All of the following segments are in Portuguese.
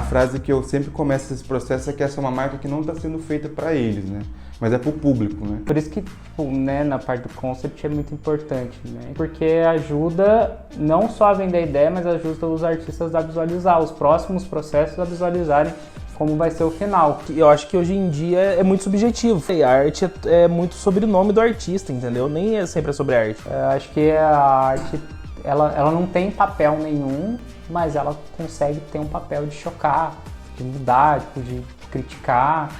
frase que eu sempre começo esse processo é que essa é uma marca que não está sendo feita para eles, né? Mas é para o público, né? Por isso que, tipo, né, na parte do concept é muito importante, né? Porque ajuda não só a vender a ideia, mas ajuda os artistas a visualizar os próximos processos, a visualizarem como vai ser o final. Eu acho que hoje em dia é muito subjetivo. E a arte é muito sobre o nome do artista, entendeu? Nem sempre é sobre a arte. Eu acho que a arte, ela não tem papel nenhum, mas ela consegue ter um papel de chocar, de mudar, de criticar.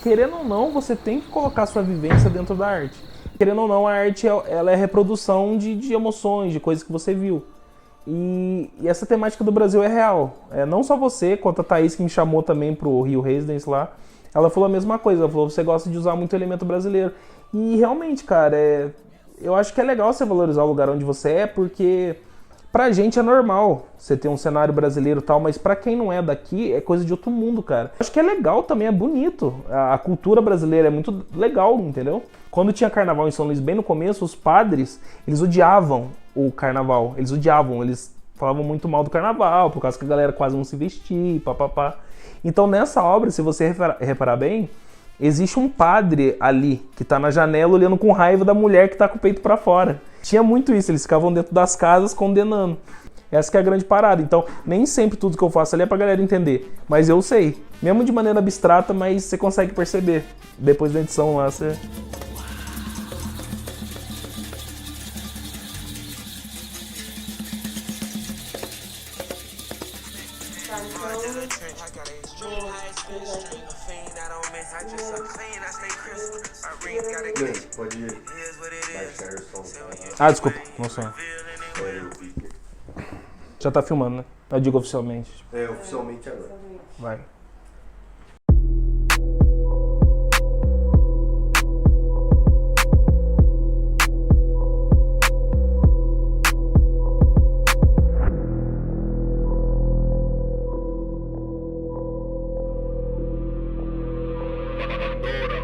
Querendo ou não, você tem que colocar sua vivência dentro da arte. Querendo ou não, a arte ela é reprodução de emoções, de coisas que você viu. E essa temática do Brasil é real. Não só você, quanto a Thaís, que me chamou também pro Rio Residence lá, ela falou a mesma coisa. Ela falou, você gosta de usar muito elemento brasileiro. E realmente, cara, eu acho que é legal você valorizar o lugar onde você é, porque pra gente é normal você ter um cenário brasileiro e tal, mas pra quem não é daqui, é coisa de outro mundo, cara. Acho que é legal também, é bonito. A cultura brasileira é muito legal, entendeu? Quando tinha carnaval em São Luís, bem no começo, os padres, eles odiavam o carnaval. Eles odiavam, eles falavam muito mal do carnaval, por causa que a galera quase não se vestia, papapá. Então nessa obra, se você reparar bem, existe um padre ali, que tá na janela olhando com raiva da mulher que tá com o peito pra fora. Tinha muito isso, eles ficavam dentro das casas condenando. Essa que é a grande parada. Então, nem sempre tudo que eu faço ali é pra galera entender. Mas eu sei. Mesmo de maneira abstrata, mas você consegue perceber. Depois da edição lá, você... Pode baixar o som. Ah, desculpa, não sou. Já tá filmando, né? Eu digo oficialmente. Oficialmente agora. Vai.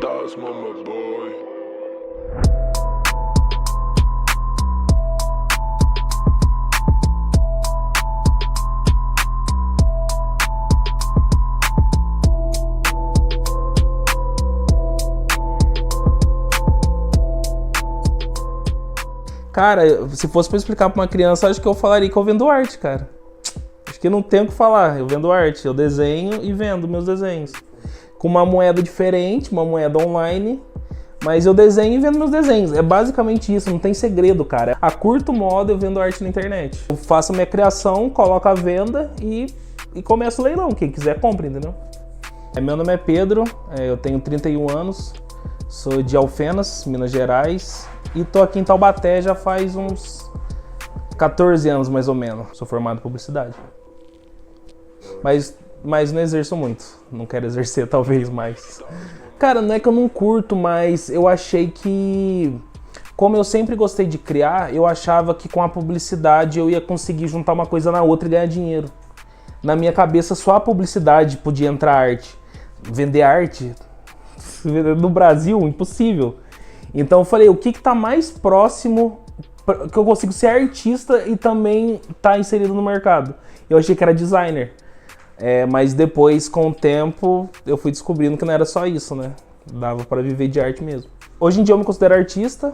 That's mama boy. Cara, se fosse pra explicar pra uma criança, acho que eu falaria que eu vendo arte, cara. Acho que não tem o que falar, eu vendo arte. Eu desenho e vendo meus desenhos. Com uma moeda diferente, uma moeda online, mas eu desenho e vendo meus desenhos. É basicamente isso, não tem segredo, cara. A curto modo eu vendo arte na internet. Eu faço a minha criação, coloco a venda e começo o leilão. Quem quiser compra, entendeu? Meu nome é Pedro, eu tenho 31 anos, sou de Alfenas, Minas Gerais, e tô aqui em Taubaté já faz uns 14 anos mais ou menos. Sou formado em publicidade. Mas não exerço muito, não quero exercer talvez mais. Cara, não é que eu não curto, mas eu achei que, como eu sempre gostei de criar, eu achava que com a publicidade eu ia conseguir juntar uma coisa na outra e ganhar dinheiro. Na minha cabeça só a publicidade podia entrar arte. Vender arte no Brasil, impossível. Então eu falei, o que tá mais próximo que eu consigo ser artista e também tá inserido no mercado? Eu achei que era designer. Mas depois, com o tempo, eu fui descobrindo que não era só isso, né? Dava pra viver de arte mesmo. Hoje em dia eu me considero artista,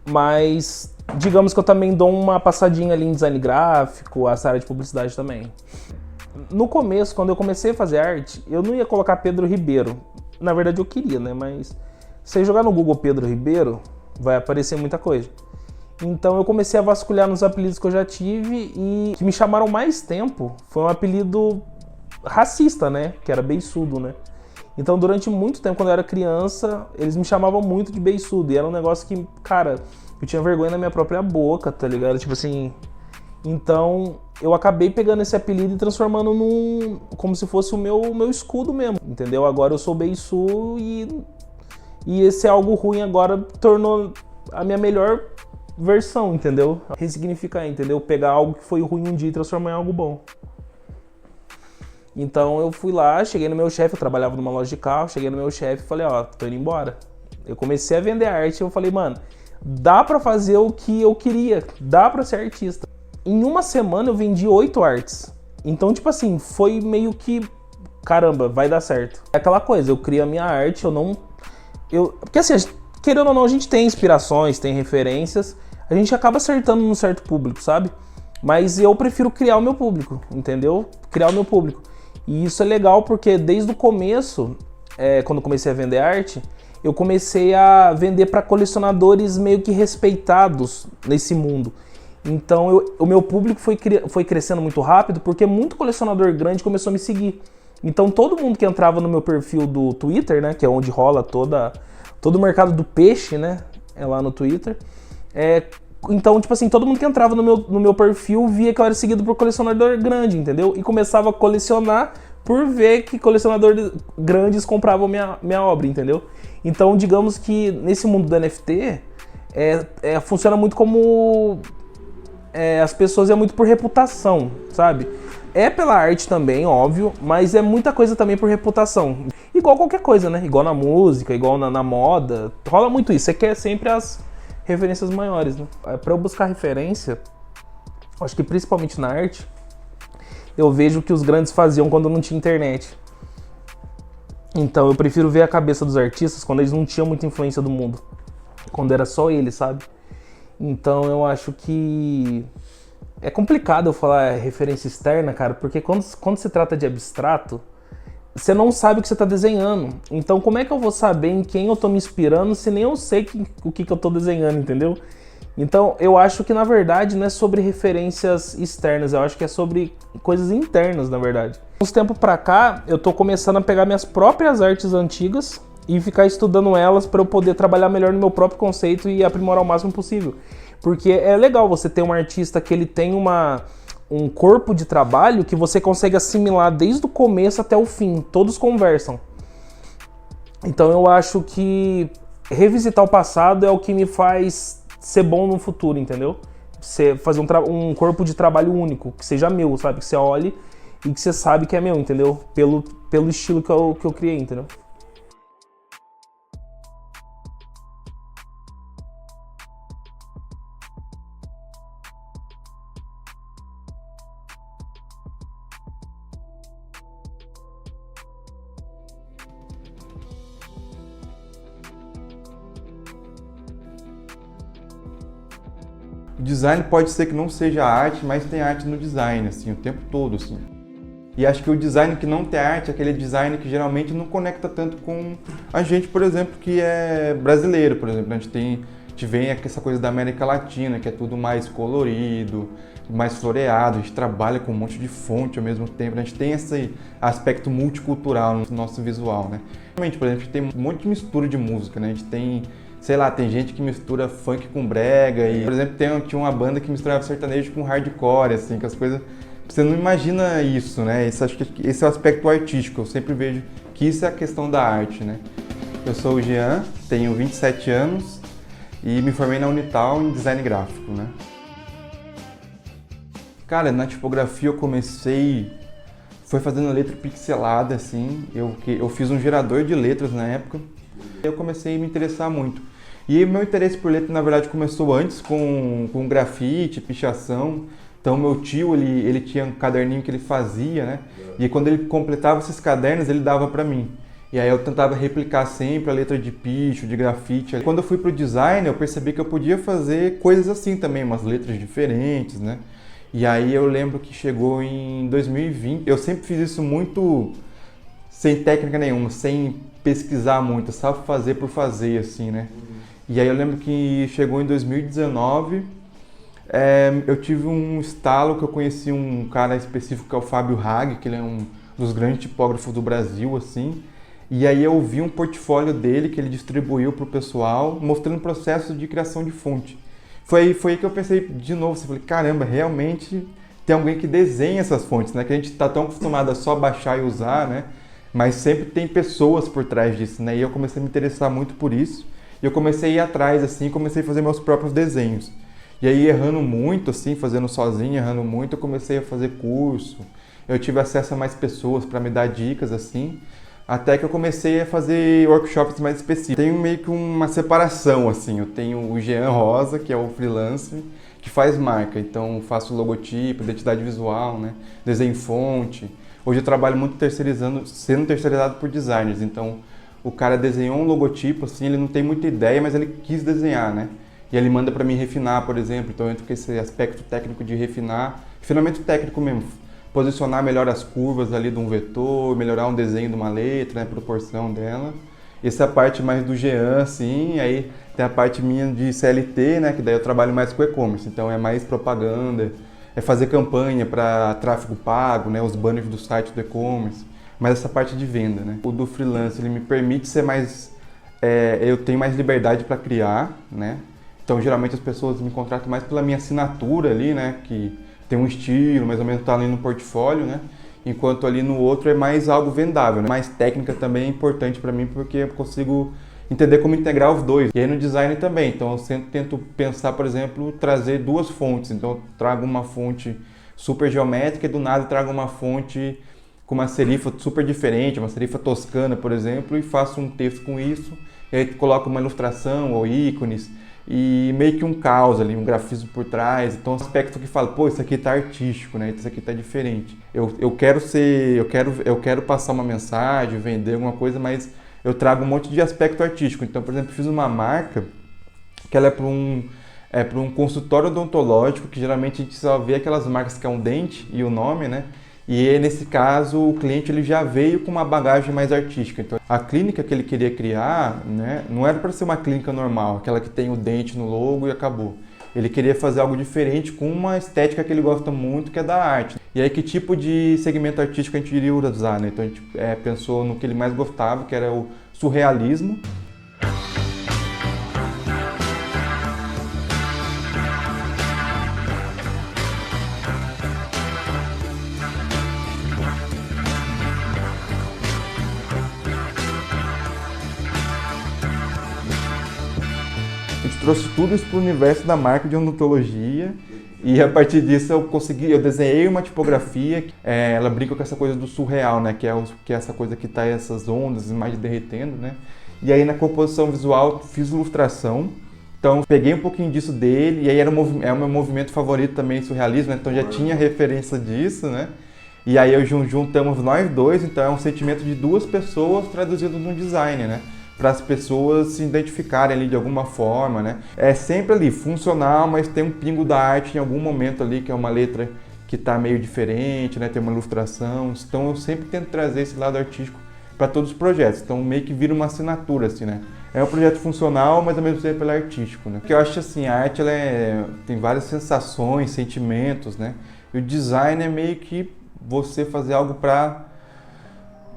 mas digamos que eu também dou uma passadinha ali em design gráfico, essa área de publicidade também. No começo, quando eu comecei a fazer arte, eu não ia colocar Pedro Ribeiro. Na verdade eu queria, né? Mas se você jogar no Google Pedro Ribeiro, vai aparecer muita coisa. Então eu comecei a vasculhar nos apelidos que eu já tive e que me chamaram mais tempo foi um apelido racista, né? Que era beiçudo, né? Então durante muito tempo, quando eu era criança, eles me chamavam muito de beiçudo. E era um negócio que, cara, eu tinha vergonha na minha própria boca, tá ligado? Tipo assim... Então eu acabei pegando esse apelido e transformando como se fosse o meu escudo mesmo, entendeu? Agora eu sou Beissu e esse algo ruim agora tornou a minha melhor versão, entendeu? Ressignificar, entendeu? Pegar algo que foi ruim um dia e transformar em algo bom. Então eu fui lá, cheguei no meu chefe, eu trabalhava numa loja de carro, cheguei no meu chefe e falei, ó, tô indo embora. Eu comecei a vender arte e eu falei, mano, dá pra fazer o que eu queria, dá pra ser artista. Em uma semana eu vendi 8 artes. Então, tipo assim, foi meio que, caramba, vai dar certo. É aquela coisa, eu crio a minha arte, porque assim, querendo ou não, a gente tem inspirações, tem referências, a gente acaba acertando num certo público, sabe? Mas eu prefiro criar o meu público, entendeu? Criar o meu público. E isso é legal porque desde o começo, quando eu comecei a vender arte, eu comecei a vender para colecionadores meio que respeitados nesse mundo. Então o meu público foi crescendo muito rápido porque muito colecionador grande começou a me seguir. Então todo mundo que entrava no meu perfil do Twitter, né, que é onde rola todo o mercado do peixe, né, é lá no Twitter. Então, tipo assim, todo mundo que entrava no meu perfil via que eu era seguido por colecionador grande, entendeu? E começava a colecionar por ver que colecionadores grandes compravam minha obra, entendeu? Então, digamos que nesse mundo do NFT, funciona muito como... as pessoas é muito por reputação, sabe? É pela arte também, óbvio, mas é muita coisa também por reputação. Igual qualquer coisa, né? Igual na música, igual na moda. Rola muito isso. Você quer sempre as referências maiores, né? Pra eu buscar referência, acho que principalmente na arte, eu vejo o que os grandes faziam quando não tinha internet. Então eu prefiro ver a cabeça dos artistas quando eles não tinham muita influência do mundo. Quando era só eles, sabe? Então eu acho que é complicado eu falar referência externa, cara, porque quando se trata de abstrato, você não sabe o que você está desenhando. Então como é que eu vou saber em quem eu estou me inspirando se nem eu sei o que eu estou desenhando, entendeu? Então eu acho que na verdade não é sobre referências externas, eu acho que é sobre coisas internas, na verdade. Uns tempos pra cá, eu tô começando a pegar minhas próprias artes antigas e ficar estudando elas para eu poder trabalhar melhor no meu próprio conceito e aprimorar o máximo possível. Porque é legal você ter um artista que ele tem um corpo de trabalho que você consegue assimilar desde o começo até o fim, todos conversam. Então eu acho que revisitar o passado é o que me faz ser bom no futuro, entendeu? Você fazer um corpo de trabalho único, que seja meu, sabe? Que você olhe e que você sabe que é meu, entendeu? Pelo estilo que eu criei, entendeu? O design pode ser que não seja arte, mas tem arte no design, assim, o tempo todo, assim. E acho que o design que não tem arte é aquele design que geralmente não conecta tanto com a gente, por exemplo, que é brasileiro, por exemplo. A gente vem essa coisa da América Latina, que é tudo mais colorido, mais floreado, a gente trabalha com um monte de fonte ao mesmo tempo, a gente tem esse aspecto multicultural no nosso visual, né? Realmente, por exemplo, a gente tem um monte de mistura de música, né? A gente tem, sei lá, tem gente que mistura funk com brega e, por exemplo, tinha uma banda que misturava sertanejo com hardcore, assim, que as coisas... Você não imagina isso, né? Acho que esse é o aspecto artístico, eu sempre vejo que isso é a questão da arte, né? Eu sou o Jean, tenho 27 anos e me formei na Unital em design gráfico, né? Cara, na tipografia eu comecei... Foi fazendo letra pixelada, assim, eu fiz um gerador de letras na época. Eu comecei a me interessar muito. E meu interesse por letra, na verdade, começou antes com grafite, pichação. Então, meu tio, ele tinha um caderninho que ele fazia, né? E quando ele completava esses cadernos, ele dava para mim. E aí eu tentava replicar sempre a letra de picho, de grafite. Quando eu fui pro design, eu percebi que eu podia fazer coisas assim também, umas letras diferentes, né? E aí eu lembro que chegou em 2020. Eu sempre fiz isso muito sem técnica nenhuma, sem pesquisar muito, só fazer por fazer, assim, né? E aí eu lembro que chegou em 2019, eu tive um estalo que eu conheci um cara específico que é o Fábio Hag, que ele é um dos grandes tipógrafos do Brasil, assim. E aí eu vi um portfólio dele que ele distribuiu para o pessoal, mostrando o processo de criação de fonte. Foi aí que eu pensei de novo, assim, falei, caramba, realmente tem alguém que desenha essas fontes, né? Que a gente está tão acostumado a só baixar e usar, né? Mas sempre tem pessoas por trás disso, né? E eu comecei a me interessar muito por isso. E eu comecei a ir atrás, assim, comecei a fazer meus próprios desenhos. E aí, errando muito, assim, fazendo sozinho, errando muito, eu comecei a fazer curso. Eu tive acesso a mais pessoas para me dar dicas, assim. Até que eu comecei a fazer workshops mais específicos. Tenho meio que uma separação, assim. Eu tenho o Jean Rosa, que é o freelancer, que faz marca. Então, faço logotipo, identidade visual, né? Desenho fonte. Hoje eu trabalho muito sendo terceirizado por designers. Então, o cara desenhou um logotipo, assim, ele não tem muita ideia, mas ele quis desenhar, né? E ele manda para mim refinar, por exemplo. Então, eu entro com esse aspecto técnico de refinamento técnico mesmo. Posicionar melhor as curvas ali de um vetor, melhorar um desenho de uma letra, né, a proporção dela. Essa é a parte mais do Jean, assim, aí tem a parte minha de CLT, né, que daí eu trabalho mais com e-commerce, então é mais propaganda, é fazer campanha para tráfego pago, né, os banners do site do e-commerce, mas essa parte de venda, né. O do freelance, ele me permite ser mais, eu tenho mais liberdade para criar, né, então geralmente as pessoas me contratam mais pela minha assinatura ali, né, que tem um estilo, mais ou menos tá ali no portfólio, né? Enquanto ali no outro é mais algo vendável, né? Mais técnica também é importante para mim porque eu consigo entender como integrar os dois. E aí no design também, então eu sempre tento pensar, por exemplo, trazer duas fontes. Então eu trago uma fonte super geométrica e do nada trago uma fonte com uma serifa super diferente, uma serifa toscana, por exemplo, e faço um texto com isso. E aí coloco uma ilustração ou ícones. E meio que um caos ali, um grafismo por trás, então um aspecto que fala, pô, isso aqui tá artístico, né? Isso aqui tá diferente. Eu quero passar uma mensagem, vender alguma coisa, mas eu trago um monte de aspecto artístico. Então, por exemplo, fiz uma marca que ela é para um consultório odontológico, que geralmente a gente só vê aquelas marcas que é um dente e o nome, né? E nesse caso, o cliente ele já veio com uma bagagem mais artística. Então, a clínica que ele queria criar, né, não era para ser uma clínica normal, aquela que tem o dente no logo e acabou. Ele queria fazer algo diferente com uma estética que ele gosta muito, que é da arte. E aí, que tipo de segmento artístico a gente iria usar, né? Então, a gente pensou no que ele mais gostava, que era o surrealismo. Trouxe tudo isso para o universo da marca de odontologia e a partir disso eu desenhei uma tipografia, ela brinca com essa coisa do surreal, né, que é essa coisa que tá essas ondas, imagens derretendo, né, e aí na composição visual fiz ilustração, então peguei um pouquinho disso dele e aí é o meu movimento favorito também, surrealismo, né? Então já tinha referência disso, né, e aí juntamos nós dois, então é um sentimento de duas pessoas traduzido num design, né, para as pessoas se identificarem ali de alguma forma, né? É sempre ali, funcional, mas tem um pingo da arte em algum momento ali, que é uma letra que está meio diferente, né? Tem uma ilustração. Então eu sempre tento trazer esse lado artístico para todos os projetos. Então meio que vira uma assinatura, assim, né? É um projeto funcional, mas ao mesmo tempo ele é artístico, né? Porque eu acho assim, a arte tem várias sensações, sentimentos, né? E o design é meio que você fazer algo para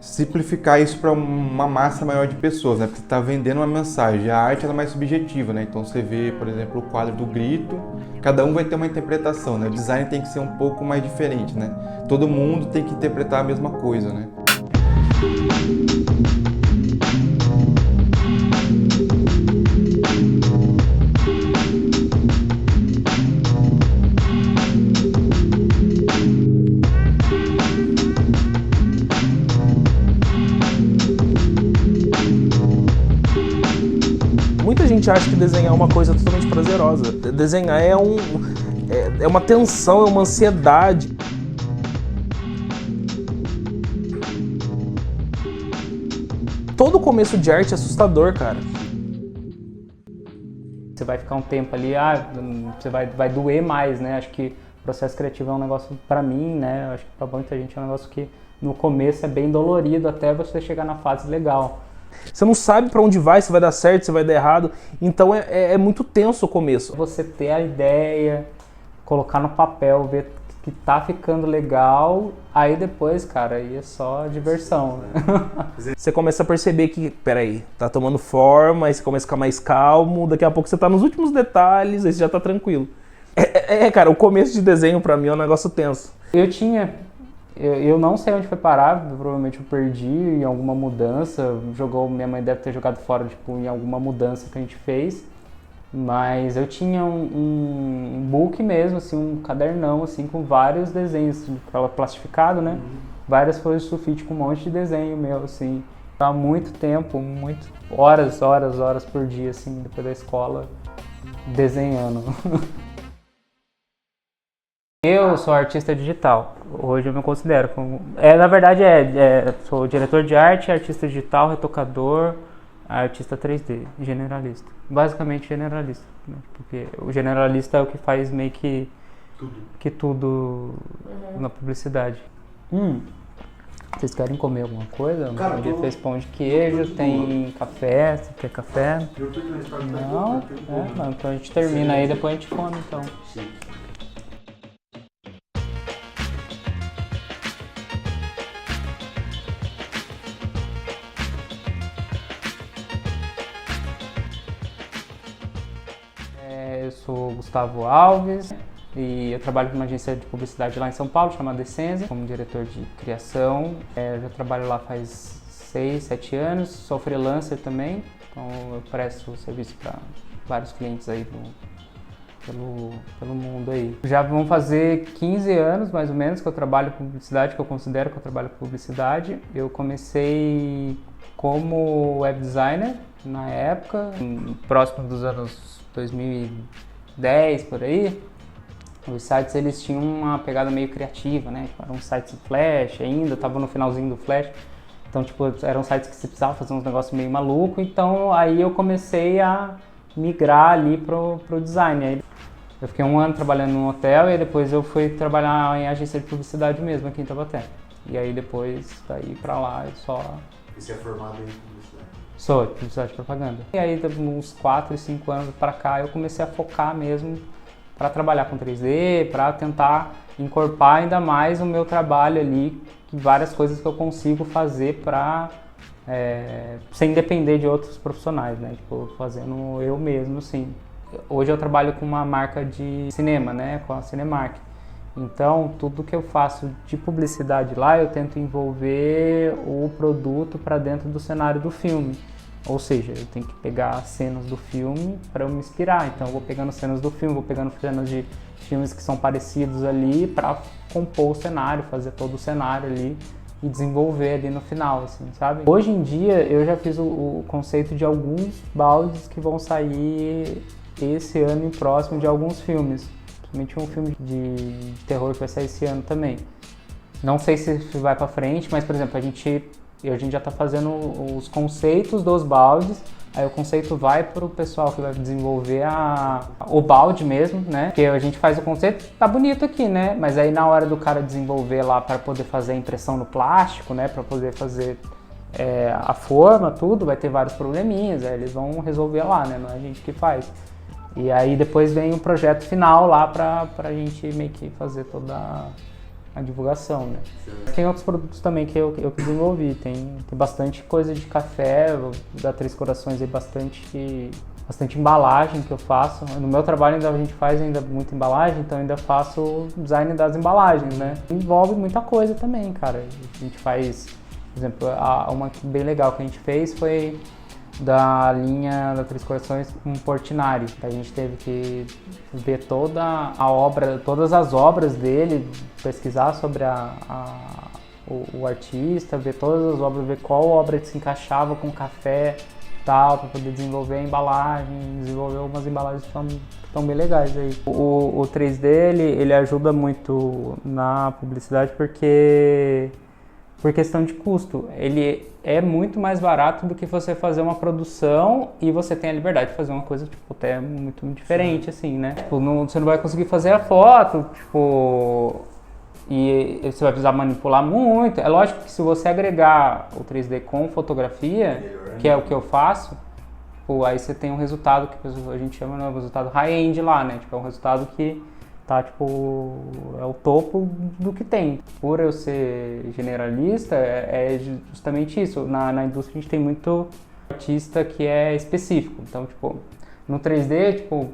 simplificar isso para uma massa maior de pessoas, né? Porque você está vendendo uma mensagem. A arte ela é mais subjetiva, né? Então você vê, por exemplo, o quadro do Grito, cada um vai ter uma interpretação, né? O design tem que ser um pouco mais diferente, né? Todo mundo tem que interpretar a mesma coisa, né? Muita gente acha que desenhar é uma coisa totalmente prazerosa. Desenhar é uma tensão, é uma ansiedade. Todo começo de arte é assustador, cara. Você vai ficar um tempo ali, você vai doer mais, né? Acho que o processo criativo é um negócio, pra mim, né? Acho que pra muita gente é um negócio que no começo é bem dolorido até você chegar na fase legal. Você não sabe pra onde vai, se vai dar certo, se vai dar errado. Então é muito tenso o começo. Você ter a ideia, colocar no papel, ver que tá ficando legal, aí depois, cara, aí é só diversão, né? Você começa a perceber que, peraí, tá tomando forma, aí você começa a ficar mais calmo, daqui a pouco você tá nos últimos detalhes, aí você já tá tranquilo. Cara, o começo de desenho pra mim é um negócio tenso. Eu não sei onde foi parar, provavelmente eu perdi em alguma mudança, minha mãe deve ter jogado fora, tipo, em alguma mudança que a gente fez, mas eu tinha um book mesmo, assim, um cadernão, assim, com vários desenhos, plastificado, né? Várias folhas de sulfite com um monte de desenho meu, assim, há muito tempo, horas por dia, assim, depois da escola, desenhando. Eu sou artista digital, hoje eu me considero como... na verdade, sou diretor de arte, artista digital, retocador, artista 3D, generalista. Basicamente generalista, né? Porque o generalista é o que faz meio que tudo na publicidade. Vocês querem comer alguma coisa? Cara, Ele fez pão de queijo, tem café, você quer café? Eu tô na história Não? Não, então a gente termina aí, depois a gente come, então. Sim. Eu sou Gustavo Alves e eu trabalho numa agência de publicidade lá em São Paulo, chamada Essenze, como diretor de criação. Eu já trabalho lá faz 6, 7 anos, sou freelancer também, então eu presto serviço para vários clientes aí pelo mundo aí. Já vão fazer 15 anos, mais ou menos, que eu trabalho com publicidade, que eu considero que eu trabalho com publicidade. Eu comecei como web designer na época, próximo dos anos 2010, por aí. Os sites, eles tinham uma pegada meio criativa, né? Tipo, eram sites em Flash ainda, estavam no finalzinho do Flash. Então, tipo, eram sites que você precisava fazer uns negócios meio maluco. Então, aí eu comecei a migrar ali pro design. Aí eu fiquei 1 ano trabalhando num hotel e depois eu fui trabalhar em agência de publicidade mesmo aqui em Taubaté. E aí depois, daí pra lá, eu só... E você é formado em publicidade? Sou, publicidade e propaganda. E aí, uns 4, 5 anos pra cá, eu comecei a focar mesmo para trabalhar com 3D, para tentar encorpar ainda mais o meu trabalho ali, várias coisas que eu consigo fazer para sem depender de outros profissionais, né? Tipo, fazendo eu mesmo, sim. Hoje eu trabalho com uma marca de cinema, né? Com a Cinemark. Então, tudo que eu faço de publicidade lá, eu tento envolver o produto para dentro do cenário do filme. Ou seja, eu tenho que pegar cenas do filme para eu me inspirar. Então, eu vou pegando cenas do filme, vou pegando cenas de filmes que são parecidos ali para compor o cenário, fazer todo o cenário ali e desenvolver ali no final, assim, sabe? Hoje em dia, eu já fiz o conceito de alguns baldes que vão sair esse ano e próximo de alguns filmes. Principalmente um filme de terror que vai sair esse ano também. Não sei se vai pra frente, mas, por exemplo, a gente já tá fazendo os conceitos dos baldes, aí o conceito vai pro pessoal que vai desenvolver o balde mesmo, né? Porque a gente faz o conceito, tá bonito aqui, né? Mas aí na hora do cara desenvolver lá para poder fazer a impressão no plástico, né? Para poder fazer a forma, tudo, vai ter vários probleminhas, aí eles vão resolver lá, né? Não é a gente que faz. E aí depois vem o projeto final lá pra gente meio que fazer toda a divulgação, né? Tem outros produtos também que eu desenvolvi, tem bastante coisa de café, da Três Corações aí, bastante embalagem que eu faço. No meu trabalho ainda a gente faz ainda muita embalagem, então ainda faço o design das embalagens, né? Envolve muita coisa também, cara. A gente faz, por exemplo, uma bem legal que a gente fez foi da linha da Três Corações com Portinari. A gente teve que ver todas as obras dele, pesquisar sobre o artista, ver todas as obras, ver qual obra se encaixava com café, tal, para poder desenvolver a embalagem, desenvolver umas embalagens que estão bem legais aí. O 3D ele ajuda muito na publicidade porque por questão de custo, ele é muito mais barato do que você fazer uma produção e você tem a liberdade de fazer uma coisa, tipo, até muito diferente, assim, né? Tipo, você não vai conseguir fazer a foto, tipo, e você vai precisar manipular muito. É lógico que se você agregar o 3D com fotografia, que é o que eu faço, tipo, aí você tem um resultado que a gente chama de resultado high-end lá, né? Tipo, é um resultado que tá, tipo, é o topo do que tem. Por eu ser generalista, é justamente isso. Na indústria a gente tem muito artista que é específico. Então, tipo, no 3D, tipo,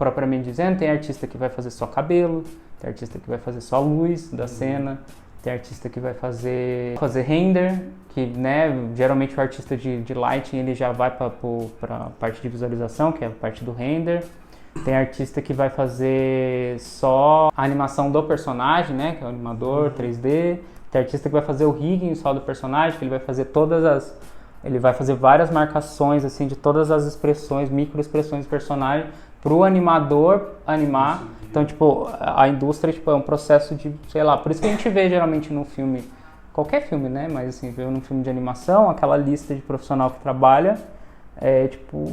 propriamente dizendo, tem artista que vai fazer só cabelo, tem artista que vai fazer só luz da cena, tem artista que vai fazer render, que, né, geralmente o artista de lighting ele já vai para a parte de visualização, que é a parte do render. Tem artista que vai fazer só a animação do personagem, né, que é o animador 3D. Tem artista que vai fazer o rigging só do personagem, que ele vai fazer ele vai fazer várias marcações assim de todas as expressões, microexpressões do personagem para o animador animar. Então, tipo, a indústria, tipo, é um processo de, sei lá, por isso que a gente vê geralmente no filme, qualquer filme, né, mas assim, vê num filme de animação, aquela lista de profissional que trabalha é, tipo,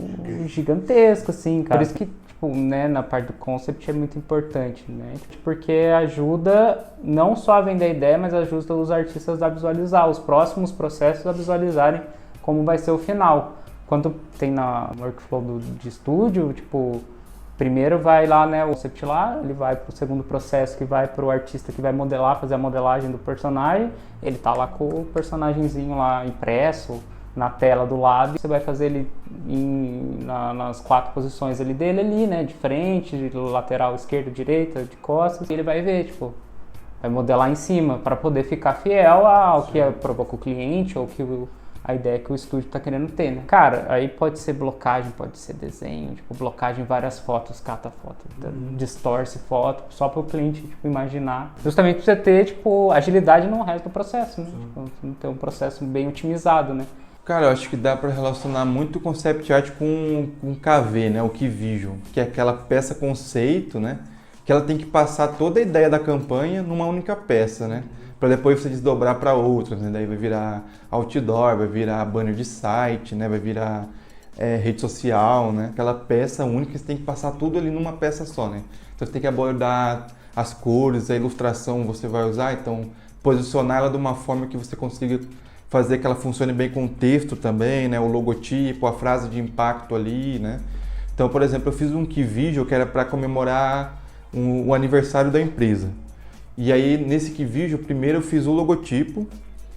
gigantesca, assim, cara. Por isso que, tipo, né, na parte do concept é muito importante, né, porque ajuda não só a vender a ideia, mas ajuda os artistas a visualizar os próximos processos, a visualizarem como vai ser o final. Quando tem na workflow de estúdio, tipo, primeiro vai lá, né, o concept lá, ele vai pro segundo processo que vai pro artista que vai modelar, fazer a modelagem do personagem, ele tá lá com o personagemzinho lá impresso na tela do lado, você vai fazer ele nas 4 posições dele ali, né, de frente, de lateral esquerda, direita, de costas, e ele vai ver, tipo, vai modelar em cima para poder ficar fiel ao que provoca o cliente ou que a ideia que o estúdio está querendo ter, né? Cara, aí pode ser blocagem, pode ser desenho, tipo, blocagem em várias fotos, cata foto, distorce foto, só para o cliente, tipo, imaginar. Justamente para você ter, tipo, agilidade no resto do processo, né? Tipo, ter um processo bem otimizado, né? Cara, eu acho que dá para relacionar muito o concept art com KV, né? O Key Vision, que é aquela peça conceito, né? Que ela tem que passar toda a ideia da campanha numa única peça, né? Para depois você desdobrar para outras, né? Daí vai virar outdoor, vai virar banner de site, né? Vai virar rede social, né? Aquela peça única, você tem que passar tudo ali numa peça só, né? Então você tem que abordar as cores, a ilustração você vai usar, então posicionar ela de uma forma que você consiga fazer que ela funcione bem com o texto também, né? O logotipo, a frase de impacto ali, né? Então, por exemplo, eu fiz um key visual que era para comemorar o aniversário da empresa. E aí, nesse key visual, primeiro eu fiz o logotipo,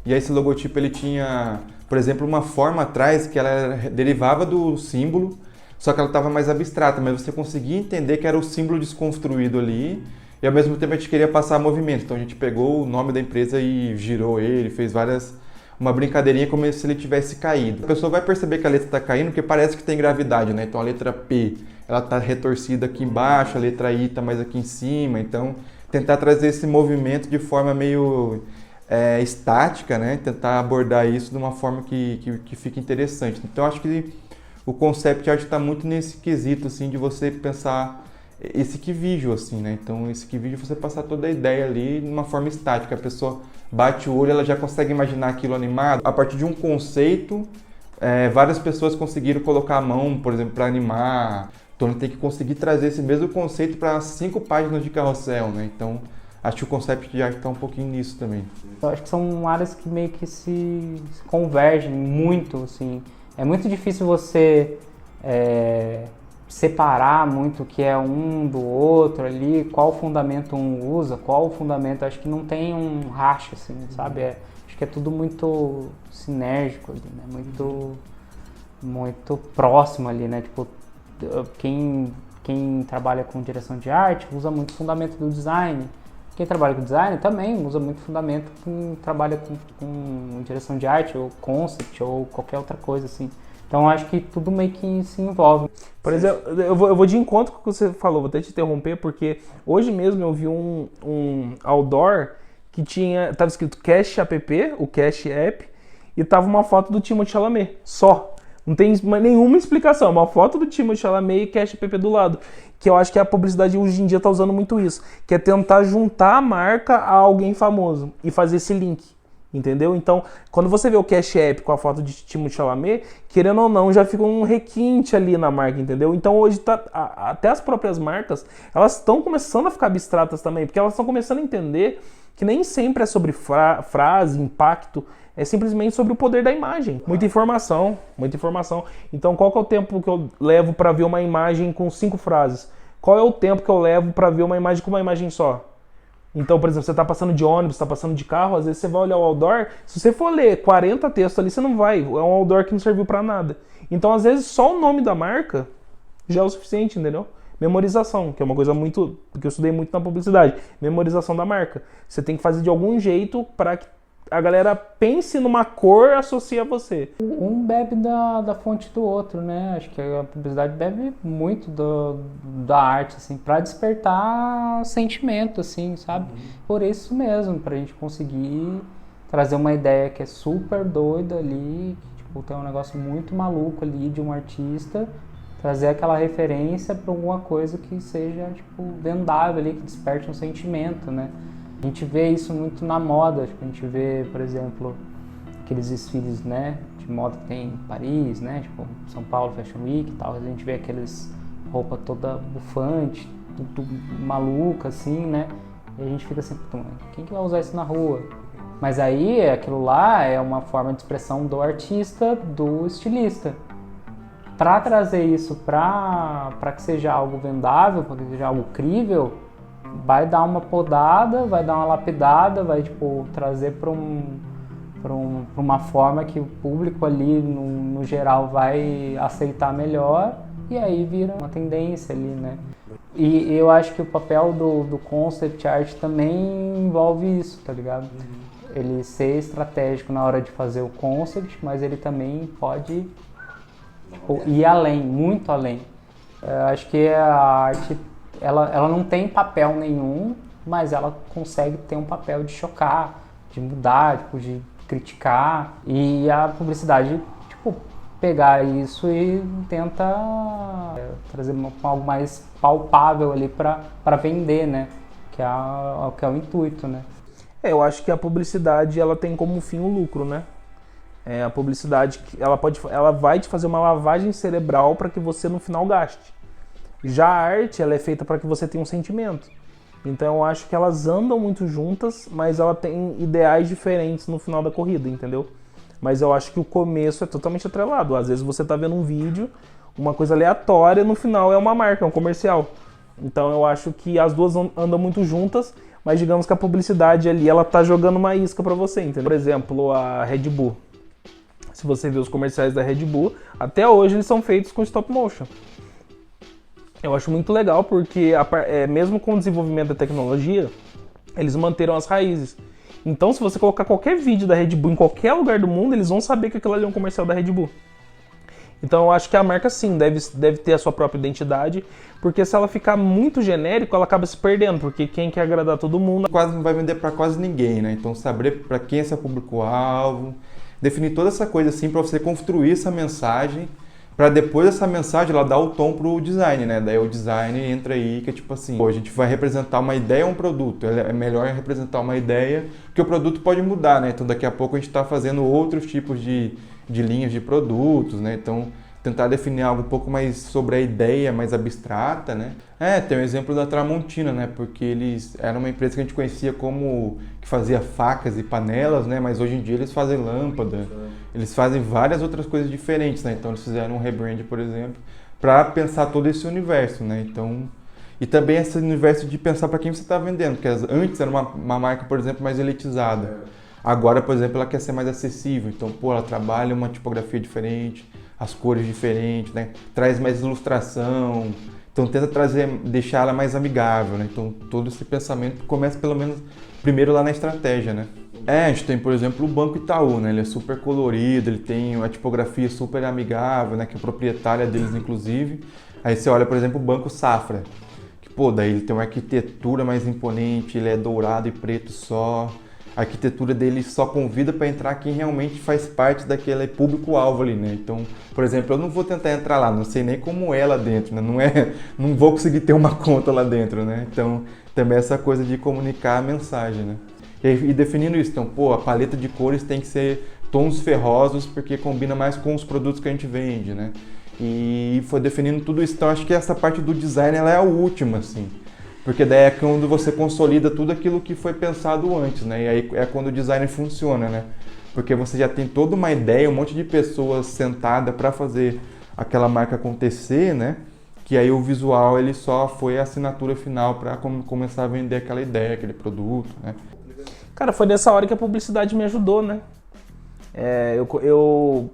e aí esse logotipo ele tinha, por exemplo, uma forma atrás que ela derivava do símbolo, só que ela estava mais abstrata, mas você conseguia entender que era o símbolo desconstruído ali, e ao mesmo tempo a gente queria passar movimento. Então a gente pegou o nome da empresa e girou ele, fez uma brincadeirinha como se ele tivesse caído. A pessoa vai perceber que a letra está caindo porque parece que tem gravidade, né? Então a letra P, ela está retorcida aqui embaixo, a letra I está mais aqui em cima, então tentar trazer esse movimento de forma meio estática, né? Tentar abordar isso de uma forma que fique interessante. Então acho que o concept art está muito nesse quesito assim, de você pensar esse key visual, assim, né? Então esse key visual você passar toda a ideia ali de uma forma estática. A pessoa bate o olho, ela já consegue imaginar aquilo animado. A partir de um conceito, várias pessoas conseguiram colocar a mão, por exemplo, para animar. Então ele tem que conseguir trazer esse mesmo conceito para 5 páginas de carrossel, né? Então acho que o concept de arte está um pouquinho nisso também. Eu acho que são áreas que meio que se convergem muito, assim. É muito difícil você separar muito o que é um do outro ali, qual fundamento um usa, qual fundamento. Acho que não tem um racha, assim, sabe? Acho que é tudo muito sinérgico ali, né? Muito próximo ali, né? Tipo, quem trabalha com direção de arte usa muito fundamento do design. Quem trabalha com design também usa muito fundamento quem trabalha com direção de arte ou concept ou qualquer outra coisa assim. Então acho que tudo meio que se envolve. Por exemplo, eu vou de encontro com o que você falou, vou até te interromper, porque hoje mesmo eu vi um outdoor que tava escrito Cash App, o Cash App, e tava uma foto do Timothée Chalamet, só. Não tem nenhuma explicação, uma foto do Timothée Chalamet e Cash App do lado. Que eu acho que a publicidade hoje em dia tá usando muito isso, que é tentar juntar a marca a alguém famoso e fazer esse link. Entendeu? Então, quando você vê o Cash App com a foto de Timothée Chalamet, querendo ou não, já fica um requinte ali na marca, entendeu? Então, hoje, até as próprias marcas, elas estão começando a ficar abstratas também, porque elas estão começando a entender que nem sempre é sobre frase, impacto, é simplesmente sobre o poder da imagem. Muita informação, muita informação. Então, qual que é o tempo que eu levo para ver uma imagem com 5 frases? Qual é o tempo que eu levo para ver uma imagem com uma imagem só? Então, por exemplo, você está passando de ônibus, está passando de carro, às vezes você vai olhar o outdoor, se você for ler 40 textos ali, você não vai, é um outdoor que não serviu para nada. Então, às vezes, só o nome da marca já é o suficiente, entendeu? memorização, que é uma coisa muito, que eu estudei muito na publicidade, memorização da marca. Você tem que fazer de algum jeito para que a galera pense numa cor e associe a você. Um bebe da fonte do outro, né? Acho que a publicidade bebe muito da arte, assim, para despertar sentimento, assim, sabe? Por isso mesmo, pra gente conseguir trazer uma ideia que é super doida ali, que, tipo, tem um negócio muito maluco ali de um artista, trazer aquela referência para alguma coisa que seja, tipo, vendável ali, que desperte um sentimento, né? A gente vê isso muito na moda, tipo, a gente vê, por exemplo, aqueles desfiles, né, de moda que tem em Paris, né, tipo São Paulo Fashion Week e tal, a gente vê aqueles roupa toda bufante, tudo maluca assim, né, e a gente fica assim, quem que vai usar isso na rua? Mas aí aquilo lá é uma forma de expressão do artista, do estilista. Para trazer isso para que seja algo vendável, para que seja algo crível, vai dar uma podada, vai dar uma lapidada, vai tipo trazer para uma forma que o público ali no geral vai aceitar melhor, e aí vira uma tendência ali, né? E eu acho que o papel do concept art também envolve isso, tá ligado? Ele ser estratégico na hora de fazer o concept, mas ele também pode tipo, ir além, muito além. Eu acho que a arte ela não tem papel nenhum, mas ela consegue ter um papel de chocar, de mudar, tipo, de criticar. E a publicidade, tipo, pegar isso e tenta trazer algo mais palpável ali para vender, né? Que é o intuito, né? Eu acho que a publicidade ela tem como fim o lucro, né? A publicidade ela vai te fazer uma lavagem cerebral para que você no final gaste. Já a arte, ela é feita para que você tenha um sentimento. Então eu acho que elas andam muito juntas, mas ela tem ideais diferentes no final da corrida, entendeu? Mas eu acho que o começo é totalmente atrelado. Às vezes você tá vendo um vídeo, uma coisa aleatória, no final é uma marca, é um comercial. Então eu acho que as duas andam muito juntas, mas digamos que a publicidade ali, ela tá jogando uma isca para você, entendeu? Por exemplo, a Red Bull. Se você vê os comerciais da Red Bull, até hoje eles são feitos com stop motion. Eu acho muito legal porque, mesmo com o desenvolvimento da tecnologia, eles manteram as raízes. Então, se você colocar qualquer vídeo da Red Bull em qualquer lugar do mundo, eles vão saber que aquilo ali é um comercial da Red Bull. Então, eu acho que a marca, sim, deve ter a sua própria identidade, porque se ela ficar muito genérico, ela acaba se perdendo, porque quem quer agradar todo mundo... Quase não vai vender para quase ninguém, né? Então, saber para quem é seu público-alvo, definir toda essa coisa assim para você construir essa mensagem, para depois essa mensagem ela dar o tom pro design, né? Daí o design entra aí, que é tipo assim, a gente vai representar uma ideia ou um produto. É melhor representar uma ideia, porque o produto pode mudar, né? Então daqui a pouco a gente está fazendo outros tipos de linhas de produtos, né? Então tentar definir algo um pouco mais sobre a ideia, mais abstrata, né? Tem o exemplo da Tramontina, né? Porque eles eram uma empresa que a gente conhecia como que fazia facas e panelas, né? Mas hoje em dia eles fazem lâmpada, eles fazem várias outras coisas diferentes, né? Então eles fizeram um rebrand, por exemplo, para pensar todo esse universo, né? Então, e também esse universo de pensar para quem você está vendendo, porque antes era uma marca, por exemplo, mais elitizada. Agora, por exemplo, ela quer ser mais acessível, então, ela trabalha uma tipografia diferente, as cores diferentes, né? Traz mais ilustração, então tenta deixar ela mais amigável, né? Então todo esse pensamento começa pelo menos primeiro lá na estratégia, né? A gente tem, por exemplo, o Banco Itaú, né? Ele é super colorido, ele tem uma tipografia super amigável, né? Que é proprietária deles, inclusive. Aí você olha, por exemplo, o Banco Safra, que, daí ele tem uma arquitetura mais imponente, ele é dourado e preto só. A arquitetura dele só convida para entrar quem realmente faz parte daquele público-alvo ali, né? Então, por exemplo, eu não vou tentar entrar lá, não sei nem como é lá dentro, né? Não vou conseguir ter uma conta lá dentro, né? Então, também essa coisa de comunicar a mensagem, né? E definindo isso, então, a paleta de cores tem que ser tons ferrosos porque combina mais com os produtos que a gente vende, né? E foi definindo tudo isso. Então, acho que essa parte do design, ela é a última, assim. Porque daí é quando você consolida tudo aquilo que foi pensado antes, né? E aí é quando o design funciona, né? Porque você já tem toda uma ideia, um monte de pessoas sentadas para fazer aquela marca acontecer, né? Que aí o visual, ele só foi a assinatura final para começar a vender aquela ideia, aquele produto, né? Cara, foi nessa hora que a publicidade me ajudou, né?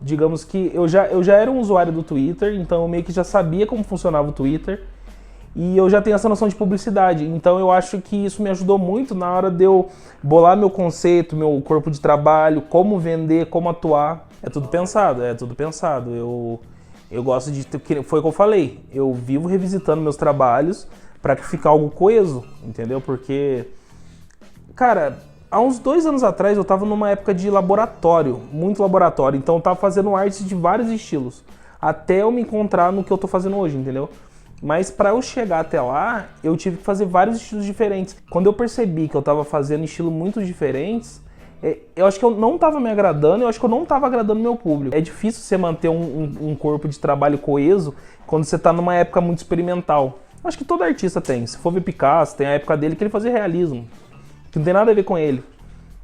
Digamos que eu já era um usuário do Twitter, então eu meio que já sabia como funcionava o Twitter. e eu já tenho essa noção de publicidade. Então eu acho que isso me ajudou muito na hora de eu bolar meu conceito, meu corpo de trabalho, como vender, como atuar. É tudo pensado, é tudo pensado. Eu gosto de... Foi o que eu falei, eu vivo revisitando meus trabalhos para ficar algo coeso, entendeu? Porque, cara, há uns 2 anos atrás eu tava numa época de laboratório, muito laboratório. Então eu tava fazendo arte de vários estilos, até eu me encontrar no que eu tô fazendo hoje, entendeu? Mas para eu chegar até lá, eu tive que fazer vários estilos diferentes. Quando eu percebi que eu tava fazendo estilos muito diferentes, eu acho que eu não tava me agradando, eu acho que eu não tava agradando meu público. É difícil você manter um corpo de trabalho coeso quando você tá numa época muito experimental. Eu acho que todo artista tem. Se for ver Picasso, tem a época dele que ele fazia realismo, que não tem nada a ver com ele.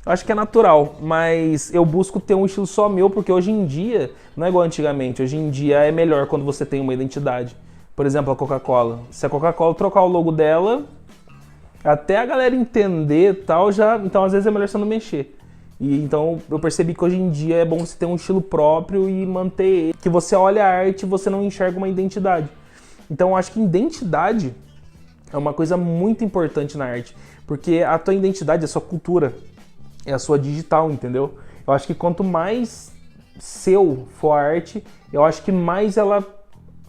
Eu acho que é natural, mas eu busco ter um estilo só meu, porque hoje em dia, não é igual antigamente, hoje em dia é melhor quando você tem uma identidade. Por exemplo, a Coca-Cola. Se a Coca-Cola trocar o logo dela, até a galera entender e tal, já... Então, às vezes, é melhor você não mexer. E então, eu percebi que hoje em dia é bom você ter um estilo próprio e manter ele. Que você olha a arte e você não enxerga uma identidade. Então, eu acho que identidade é uma coisa muito importante na arte. Porque a tua identidade é a sua cultura. É a sua digital, entendeu? Eu acho que quanto mais seu for a arte, eu acho que mais ela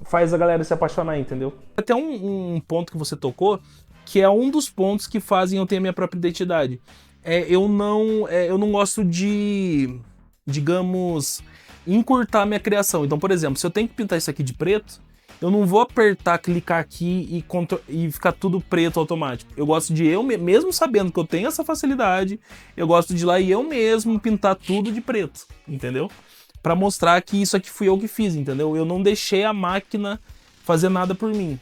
faz a galera se apaixonar, entendeu? Até um ponto que você tocou, que é um dos pontos que fazem eu ter a minha própria identidade. Eu não gosto de, digamos, encurtar minha criação. Então, por exemplo, se eu tenho que pintar isso aqui de preto, eu não vou apertar, clicar aqui e ficar tudo preto automático. Eu gosto de mesmo sabendo que eu tenho essa facilidade, eu gosto de ir lá e eu mesmo pintar tudo de preto, entendeu? Pra mostrar que isso aqui fui eu que fiz, entendeu? Eu não deixei a máquina fazer nada por mim.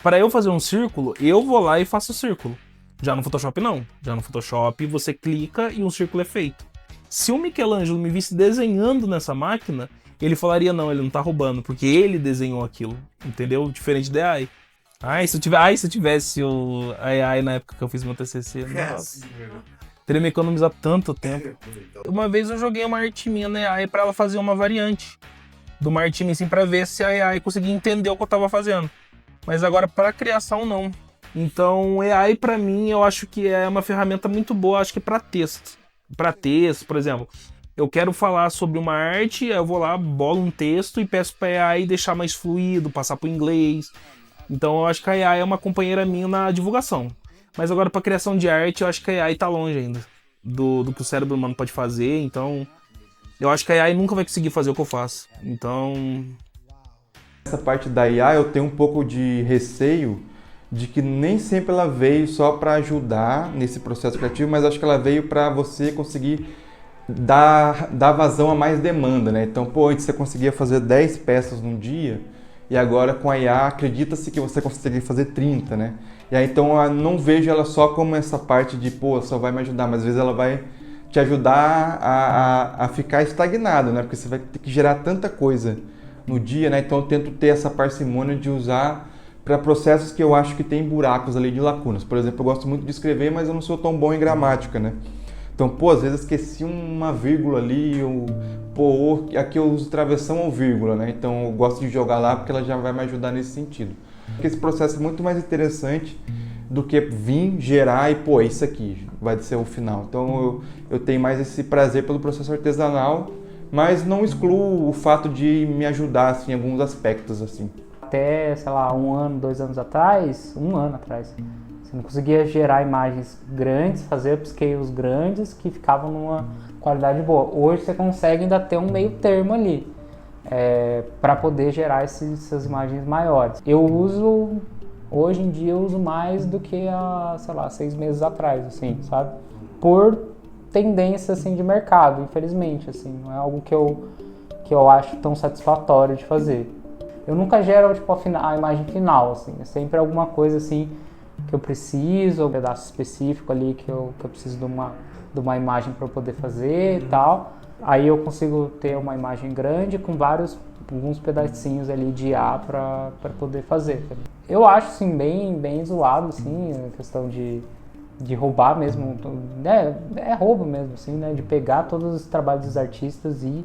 Para eu fazer um círculo, eu vou lá e faço o círculo. Já no Photoshop não. Já no Photoshop você clica e um círculo é feito. Se o Michelangelo me visse desenhando nessa máquina, ele falaria não, ele não tá roubando, porque ele desenhou aquilo, entendeu? Diferente da AI. Se eu tivesse o AI na época que eu fiz meu TCC, nossa. Teria me economizado tanto tempo. Uma vez eu joguei uma arte minha na AI pra ela fazer uma variante de uma arte minha, assim, pra ver se a AI conseguia entender o que eu tava fazendo. Mas agora pra criação, não. Então, AI pra mim, eu acho que é uma ferramenta muito boa, acho que pra texto. Pra texto, por exemplo, eu quero falar sobre uma arte, eu vou lá, bolo um texto e peço pra AI deixar mais fluido, passar pro inglês. Então, eu acho que a AI é uma companheira minha na divulgação. Mas agora, pra criação de arte, eu acho que a AI tá longe ainda do que o cérebro humano pode fazer. Então, eu acho que a AI nunca vai conseguir fazer o que eu faço. Então... Essa parte da IA eu tenho um pouco de receio de que nem sempre ela veio só para ajudar nesse processo criativo, mas acho que ela veio para você conseguir dar vazão a mais demanda, né? Então, antes você conseguia fazer 10 peças num dia, e agora com a IA acredita-se que você consegue fazer 30, né? E aí então eu não vejo ela só como essa parte de, só vai me ajudar, mas às vezes ela vai te ajudar a ficar estagnado, né? Porque você vai ter que gerar tanta coisa no dia, né? Então eu tento ter essa parcimônia de usar para processos que eu acho que tem buracos ali de lacunas. Por exemplo, eu gosto muito de escrever, mas eu não sou tão bom em gramática, né? Então, às vezes esqueci uma vírgula ali, aqui eu uso travessão ou vírgula, né? Então eu gosto de jogar lá porque ela já vai me ajudar nesse sentido. Porque esse processo é muito mais interessante do que vir, gerar e, isso aqui vai ser o final. Então eu tenho mais esse prazer pelo processo artesanal, mas não excluo o fato de me ajudar, assim, em alguns aspectos, assim. Até, sei lá, 1 ano, 2 anos atrás, você não conseguia gerar imagens grandes, fazer upscales grandes que ficavam numa qualidade boa. Hoje você consegue ainda ter um meio termo ali, para poder gerar essas imagens maiores. Hoje em dia eu uso mais do que há, 6 meses atrás, assim, sabe? Por tendência, assim, de mercado, infelizmente, assim, não é algo que eu acho tão satisfatório de fazer. Eu nunca gero, tipo, a imagem final, assim, é sempre alguma coisa, assim, que eu preciso, um pedaço específico ali que eu preciso de uma imagem para eu poder fazer e tal. Aí eu consigo ter uma imagem grande com alguns pedacinhos ali de IA para poder fazer. Eu acho, assim, bem zoado, assim, a questão de roubar mesmo, é roubo mesmo, assim, né, de pegar todos os trabalhos dos artistas e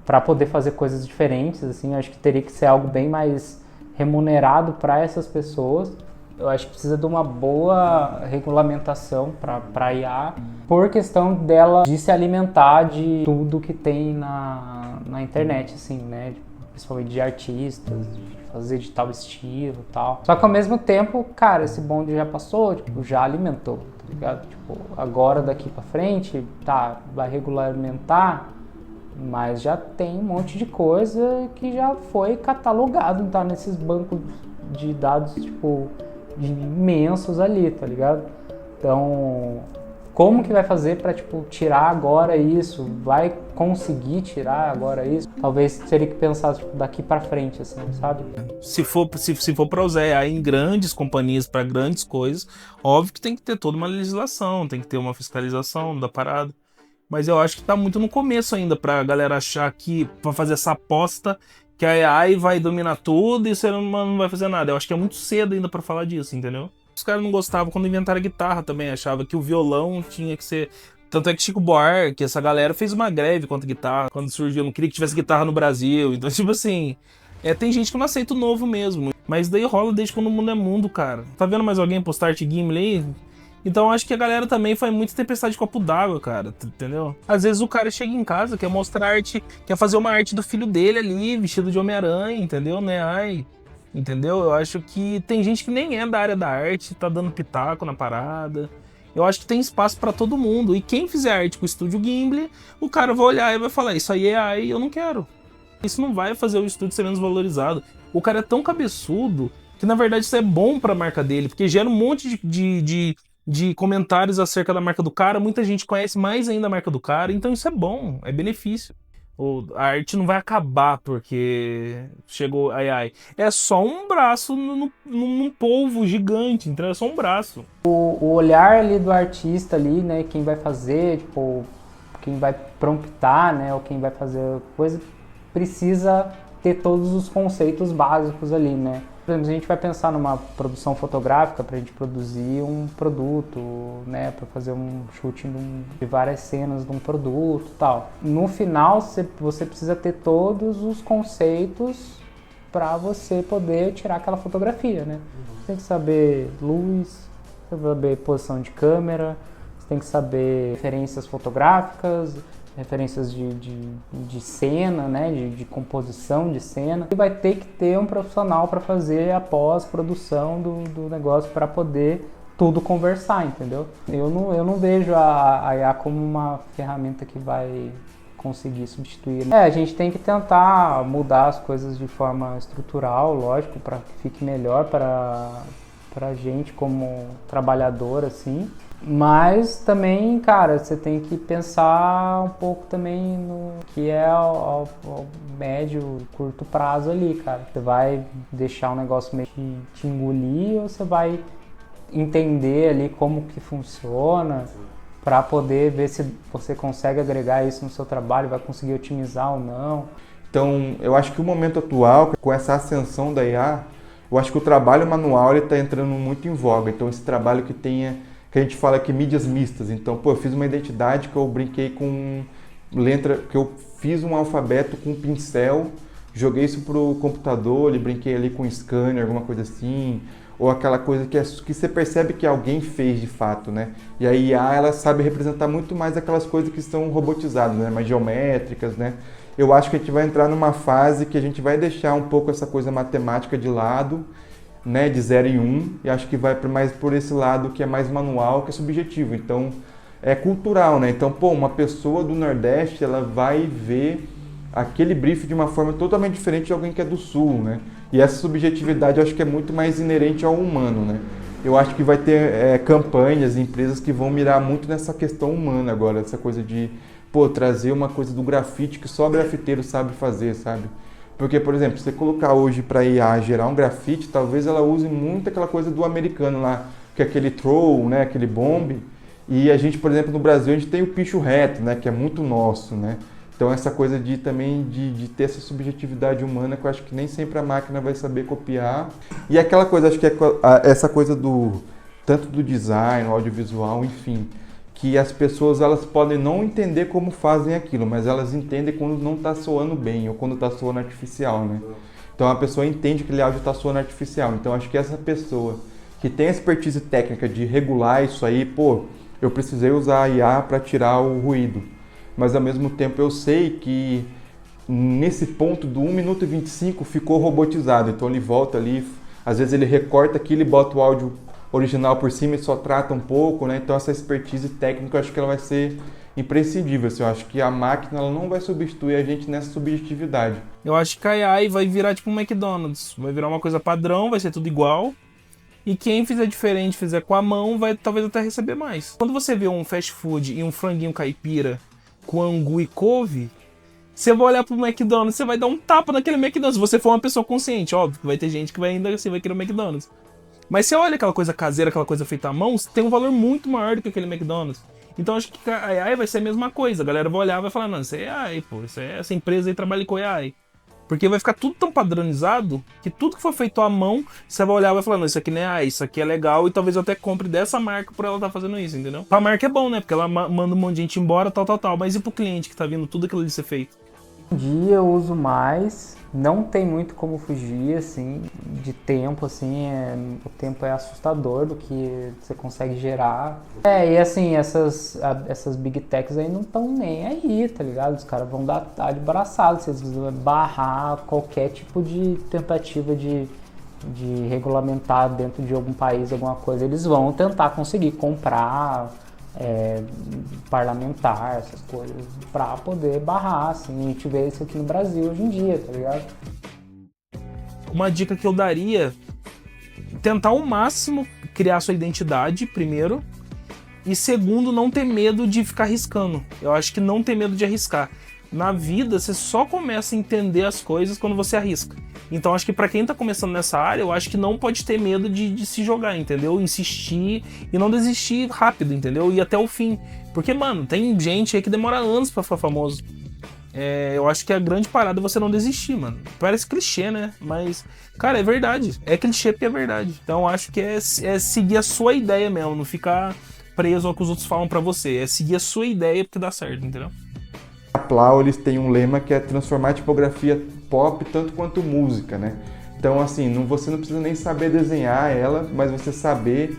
para poder fazer coisas diferentes, assim, acho que teria que ser algo bem mais remunerado para essas pessoas Eu acho que precisa de uma boa regulamentação para a IA, por questão dela de se alimentar de tudo que tem na internet, assim, né? Principalmente de artistas, de fazer de tal estilo e tal. Só que ao mesmo tempo, cara, esse bonde já passou, tipo, já alimentou, tá ligado? Tipo, agora daqui pra frente, tá, vai regulamentar, mas já tem um monte de coisa que já foi catalogado, tá, nesses bancos de dados, tipo, imensos ali, tá ligado? Então, como que vai fazer pra, tipo, tirar agora isso? Vai conseguir tirar agora isso? Talvez teria que pensar, tipo, daqui pra frente, assim, sabe? Se for para usar AI em grandes companhias, para grandes coisas, óbvio que tem que ter toda uma legislação, tem que ter uma fiscalização da parada. Mas eu acho que tá muito no começo ainda pra galera achar que, pra fazer essa aposta, que a AI vai dominar tudo e o ser humano não vai fazer nada. Eu acho que é muito cedo ainda pra falar disso, entendeu? Os caras não gostavam quando inventaram a guitarra também, achava que o violão tinha que ser... Tanto é que Chico Buarque, essa galera fez uma greve contra a guitarra, quando surgiu, não queria que tivesse guitarra no Brasil. Então, tipo assim, tem gente que não aceita o novo mesmo. Mas daí rola desde quando o mundo é mundo, cara. Tá vendo mais alguém postar arte Gimli aí? Então acho que a galera também faz muita tempestade de copo d'água, cara, entendeu? Às vezes o cara chega em casa, quer mostrar arte, quer fazer uma arte do filho dele ali, vestido de Homem-Aranha, entendeu? Né? Ai, entendeu? Eu acho que tem gente que nem é da área da arte, tá dando pitaco na parada. Eu acho que tem espaço pra todo mundo. E quem fizer arte com o estúdio Gimli, o cara vai olhar e vai falar, isso aí é AI, eu não quero. Isso não vai fazer o estúdio ser menos valorizado. O cara é tão cabeçudo que na verdade isso é bom pra marca dele, porque gera um monte de comentários acerca da marca do cara, muita gente conhece mais ainda a marca do cara, então isso é bom, é benefício. A arte não vai acabar porque chegou a AI. É só um braço num polvo gigante, então é só um braço. O olhar ali do artista ali, né, quem vai fazer, tipo, quem vai promptar, né, ou quem vai fazer coisa, precisa ter todos os conceitos básicos ali, né. Por exemplo, a gente vai pensar numa produção fotográfica para a gente produzir um produto, né, para fazer um shooting de várias cenas de um produto e tal. No final, você precisa ter todos os conceitos para você poder tirar aquela fotografia, né? Você tem que saber luz, você tem que saber posição de câmera, você tem que saber referências fotográficas, referências de cena, né, de composição de cena. E vai ter que ter um profissional para fazer a pós-produção do negócio para poder tudo conversar, entendeu? Eu não vejo a IA como uma ferramenta que vai conseguir substituir. A gente tem que tentar mudar as coisas de forma estrutural, lógico, para que fique melhor para a gente como trabalhador, assim. Mas também, cara, você tem que pensar um pouco também no que é ao médio, curto prazo ali, cara. Você vai deixar o negócio meio que te engolir ou você vai entender ali como que funciona para poder ver se você consegue agregar isso no seu trabalho, vai conseguir otimizar ou não. Então, eu acho que o momento atual, com essa ascensão da IA, eu acho que o trabalho manual está entrando muito em voga. Então, esse trabalho que a gente fala que mídias mistas. Então, eu fiz uma identidade que eu brinquei com letra, que eu fiz um alfabeto com um pincel, joguei isso pro computador e brinquei ali com scanner, alguma coisa assim, ou aquela coisa que você percebe que alguém fez de fato, né? E a IA, ela sabe representar muito mais aquelas coisas que são robotizadas, né? Mais geométricas, né? Eu acho que a gente vai entrar numa fase que a gente vai deixar um pouco essa coisa matemática de lado, né, de 0 em 1, e acho que vai mais por esse lado que é mais manual, que é subjetivo. Então, é cultural, né? Então, uma pessoa do Nordeste, ela vai ver aquele brief de uma forma totalmente diferente de alguém que é do Sul, né? E essa subjetividade eu acho que é muito mais inerente ao humano, né? Eu acho que vai ter campanhas, empresas que vão mirar muito nessa questão humana agora, essa coisa de, trazer uma coisa do grafite que só grafiteiro sabe fazer, sabe? Porque, por exemplo, se você colocar hoje para IA gerar um grafite, talvez ela use muito aquela coisa do americano lá, que é aquele throw, né, aquele bomb. E a gente, por exemplo, no Brasil, a gente tem o picho reto, né, que é muito nosso, né? Então essa coisa de ter essa subjetividade humana que eu acho que nem sempre a máquina vai saber copiar. E aquela coisa, acho que essa coisa tanto do design, audiovisual, enfim, que as pessoas elas podem não entender como fazem aquilo, mas elas entendem quando não está soando bem ou quando está soando artificial, né? Então a pessoa entende que aquele áudio está soando artificial. Então acho que essa pessoa que tem a expertise técnica de regular isso aí, pô, eu precisei usar a IA para tirar o ruído. Mas ao mesmo tempo eu sei que nesse ponto do 1 minuto e 25 ficou robotizado. Então ele volta ali, às vezes ele recorta aqui, ele bota o áudio original por cima e só trata um pouco, né? Então essa expertise técnica eu acho que ela vai ser imprescindível. Assim, eu acho que a máquina ela não vai substituir a gente nessa subjetividade. Eu acho que a AI vai virar tipo um McDonald's. Vai virar uma coisa padrão, vai ser tudo igual. E quem fizer diferente, fizer com a mão, vai talvez até receber mais. Quando você vê um fast food e um franguinho caipira com angu e couve, você vai olhar pro McDonald's, você vai dar um tapa naquele McDonald's. Se você for uma pessoa consciente, óbvio que vai ter gente que vai ainda assim, vai querer o McDonald's. Mas você olha aquela coisa caseira, aquela coisa feita à mão, tem um valor muito maior do que aquele McDonald's. Então acho que a AI vai ser a mesma coisa. A galera vai olhar e vai falar, não, isso é AI, pô. Essa empresa aí trabalha com AI. Porque vai ficar tudo tão padronizado que tudo que for feito à mão, você vai olhar e vai falar, não, isso aqui não é AI, isso aqui é legal e talvez eu até compre dessa marca por ela estar fazendo isso, entendeu? Pra marca é bom, né? Porque ela manda um monte de gente embora, tal. Mas e pro cliente que tá vendo tudo aquilo de ser feito? Um dia eu uso mais, não tem muito como fugir, assim, de tempo, assim, o tempo é assustador do que você consegue gerar. E assim, essas big techs aí não estão nem aí, tá ligado? Os caras vão dar de braçada, se eles barrar qualquer tipo de tentativa de regulamentar dentro de algum país alguma coisa, eles vão tentar conseguir comprar parlamentar, essas coisas, pra poder barrar, assim. A gente vê isso aqui no Brasil hoje em dia, tá ligado? Uma dica que eu daria, tentar ao máximo criar sua identidade, primeiro, e segundo, não ter medo de ficar arriscando. Eu acho que não ter medo de arriscar. Na vida, você só começa a entender as coisas quando você arrisca. Então, acho que pra quem tá começando nessa área, eu acho que não pode ter medo de se jogar, entendeu? Insistir e não desistir rápido, entendeu? E até o fim. Porque, mano, tem gente aí que demora anos pra ficar famoso. Eu acho que a grande parada é você não desistir, mano. Parece clichê, né? Mas, cara, é verdade. É clichê porque é verdade. Então, eu acho que é seguir a sua ideia mesmo, não ficar preso ao que os outros falam pra você. É seguir a sua ideia porque dá certo, entendeu? A Plau, eles têm um lema que é transformar a tipografia pop tanto quanto música, né? Então, assim, você não precisa nem saber desenhar ela, mas você saber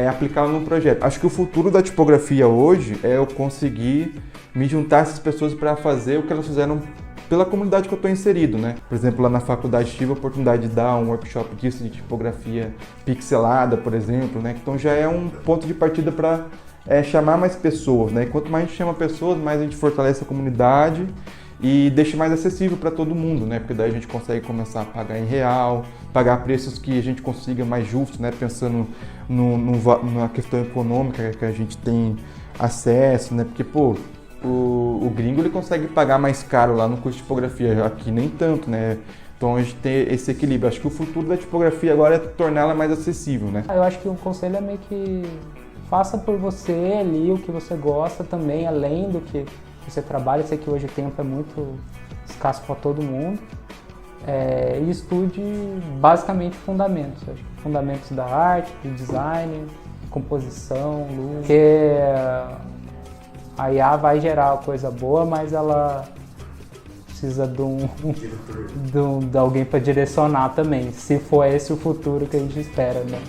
aplicá-la num projeto. Acho que o futuro da tipografia hoje é eu conseguir me juntar a essas pessoas para fazer o que elas fizeram pela comunidade que eu estou inserido, né? Por exemplo, lá na faculdade tive a oportunidade de dar um workshop disso, de tipografia pixelada, por exemplo, né? Então já é um ponto de partida para chamar mais pessoas, né? E quanto mais a gente chama pessoas, mais a gente fortalece a comunidade e deixa mais acessível para todo mundo, né? Porque daí a gente consegue começar a pagar em real, pagar preços que a gente consiga mais justos, né? Pensando na questão econômica que a gente tem acesso, né? Porque, pô, o gringo ele consegue pagar mais caro lá no curso de tipografia, aqui nem tanto, né? Então a gente tem esse equilíbrio. Acho que o futuro da tipografia agora é torná-la mais acessível, né? Eu acho que o conselho é meio que faça por você ali o que você gosta também, além do que você trabalha. Eu sei que hoje o tempo é muito escasso para todo mundo. E estude basicamente fundamentos. Acho que fundamentos da arte, do design, composição, luz. Porque a IA vai gerar coisa boa, mas ela precisa de alguém para direcionar também, se for esse o futuro que a gente espera, né?